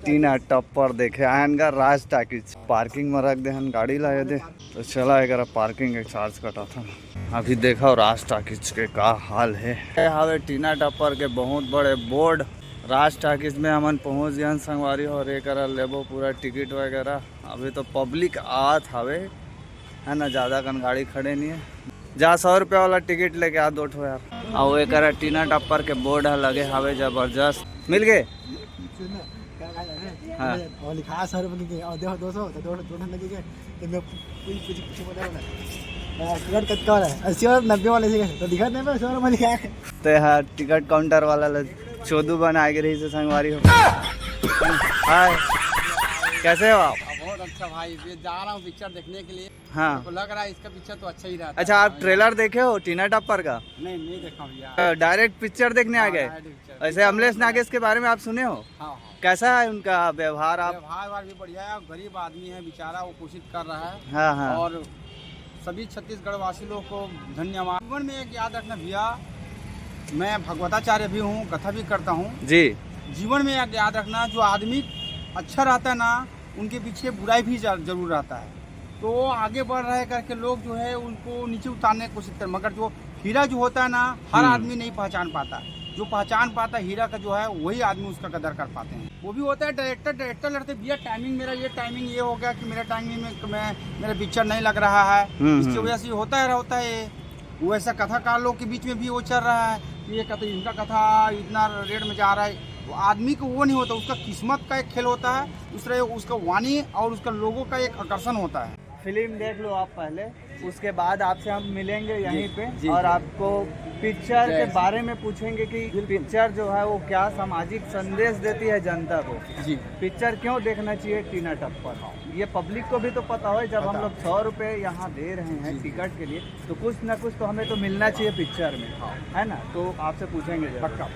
टीना टप्पर देखे आयन का राज talkies parking में रख दे हन गाड़ी लाए दे तो चला एक पार्किंग के चार्ज कटा था। अभी देखा राज टाकीज के का हाल है। हवे टीना टप्पर के बहुत बड़े बोर्ड। राज टाकीज में हमन पहुंच गए संगवारी और एक लेबो पूरा टिकट वगैरह। अभी तो पब्लिक आत हवे है ना, ज़्यादा कन गाड़ी खड़े नहीं है। जा 100 रुपया वाला टिकट लेके आ दो ठो यार। और एक टीना टप्पर के बोर्ड है लगे हवे जबरदस्त। मिल गए हाँ। और लिखा 100 रुपये और देखो 200 तो 200 लगेगा तो मैं कुछ बता ना टिकट कटका है 80 और 90 वाले से तो दिखा नहीं मैं 100 रुपये लिखा है तो हाँ टिकट काउंटर वाला चोदू बना के रही से संगवारी हो। हाय कैसे हो आप? बहुत अच्छा भाई, ये जा रहा हूँ पिक्चर देखने के लिए। हाँ तो लग रहा है इसका पिक्चर तो अच्छा ही रहा। अच्छा आप ट्रेलर देखे हो टीना टप्पर का? नहीं देखा भैया। डायरेक्ट पिक्चर देखने आ गए? ऐसे अमलेश नागेश के बारे में आप सुने हो? हाँ। कैसा है उनका व्यवहार? आप व्यवहार भी बढ़िया है, गरीब आदमी है बेचारा, वो कोशिश कर रहा है। हाँ हाँ। और सभी छत्तीसगढ़ वासी लोग को धन्यवाद। जीवन में एक याद रखना भैया, मैं भगवताचार्य भी हूँ, कथा भी करता हूँ जी। जीवन में एक याद रखना, जो आदमी अच्छा रहता है ना उनके पीछे बुराई भी जरूर रहता है। तो वो आगे बढ़ रहे करके लोग जो है उनको नीचे उतारने की कोशिश करते, मगर जो हीरा जो होता है ना हर आदमी नहीं पहचान पाता। जो पहचान पाता है हीरा का जो है वही आदमी उसका कदर कर पाते हैं। वो भी होता है डायरेक्टर लड़ते भैया टाइमिंग मेरा ये हो गया कि मेरा टाइमिंग में मेरा पिक्चर नहीं लग रहा है, इसकी वजह से होता है ये। वो ऐसा कथाकार लोग के बीच में भी वो चल रहा है कि ये कथा इनका कथा इतना रेट में जा रहा है। वो आदमी को वो नहीं होता, उसका किस्मत का एक खेल होता है, दूसरा उसका वाणी और उसका लोगों का एक आकर्षण होता है। फिल्म देख लो आप पहले, उसके बाद आपसे हम मिलेंगे यहीं पे जी, और जी। आपको पिक्चर के बारे में पूछेंगे कि पिक्चर जो है वो क्या सामाजिक संदेश देती है जनता को। जी। पिक्चर क्यों देखना चाहिए टीना टप्पर, ये पब्लिक को भी तो पता हो। जब हम लोग 100 रुपये यहाँ दे रहे हैं टिकट के लिए तो कुछ ना कुछ तो हमें तो मिलना चाहिए पिक्चर में, है ना। तो आपसे पूछेंगे पक्का।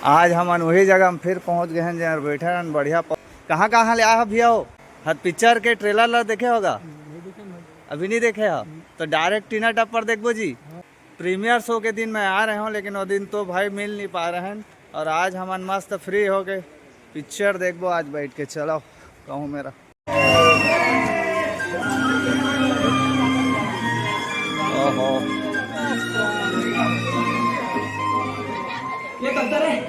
आज हम वही जगह हम फिर पहुँच गए हैं जहाँ बैठे हैं बढ़िया। कहाँ ले आया भैया हो? हर पिक्चर के ट्रेलर देखे होगा? अभी नहीं देखे हो तो डायरेक्ट टीना टप्पर देखो जी। प्रीमियर शो के दिन मैं आ रहे हूँ लेकिन वो दिन तो भाई मिल नहीं पा रहे हैं। और आज हम मस्त फ्री हो गए पिक्चर देखो आज बैठ के। चलो कहूँ मेरा ओहो ये करता रहे।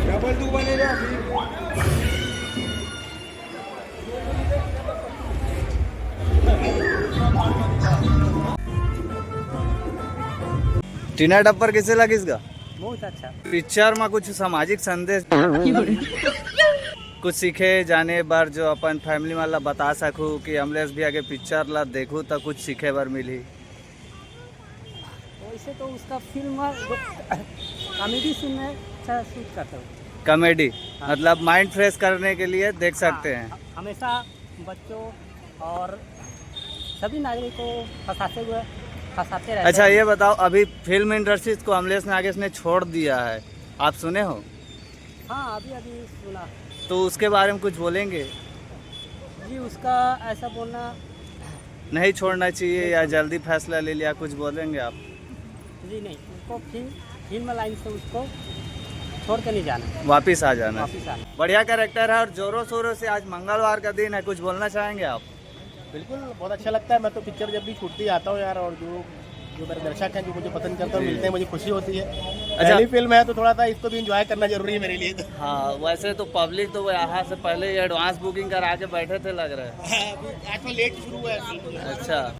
डबल तू बने टीना टप्पर कैसे लगी इसका? बहुत अच्छा पिक्चर में कुछ सामाजिक संदेश कुछ सीखे जाने बार जो अपन फैमिली वाला बता सकूँ कि अमलेश भी आगे पिक्चर ला देखूँ तो कुछ सीखे बार मिली। वैसे तो उसका फिल्म कॉमेडी सीन में अच्छा शूट करता हूँ। कॉमेडी मतलब माइंड फ्रेश करने के लिए देख सकते हैं। हमेशा बच्चों और सभी नागरिक को फंसाते रहते हैं। अच्छा ये बताओ, अभी फिल्म इंडस्ट्री को अमलेश नागेश ने छोड़ दिया है, आप सुने हो? हाँ अभी सुना। तो उसके बारे में कुछ बोलेंगे? जी उसका ऐसा बोलना नहीं छोड़ना चाहिए या जल्दी फैसला ले लिया, कुछ बोलेंगे आप? जी नहीं, उसको फिल्म लाइन से उसको छोड़ के नहीं जाना, वापिस आ जाना। वापिस आना। बढ़िया कैरेक्टर है और जोरों शोरों से आज मंगलवार का दिन है, कुछ बोलना चाहेंगे आप? बिल्कुल बहुत अच्छा लगता है। मैं तो पिक्चर जब भी छूटती आता हूँ यार, और जो मेरे दर्शक हैं जो मुझे पसंद करते हैं मिलते हैं, मुझे खुशी होती है। पहली फिल्म है तो थोड़ा सा इसको भी एंजॉय करना जरूरी है मेरे लिए। हाँ वैसे तो पब्लिक तो यहाँ से पहले एडवांस बुकिंग करा के बैठे थे लग रहा है। आज तो लेट शुरू हुआ है। अच्छा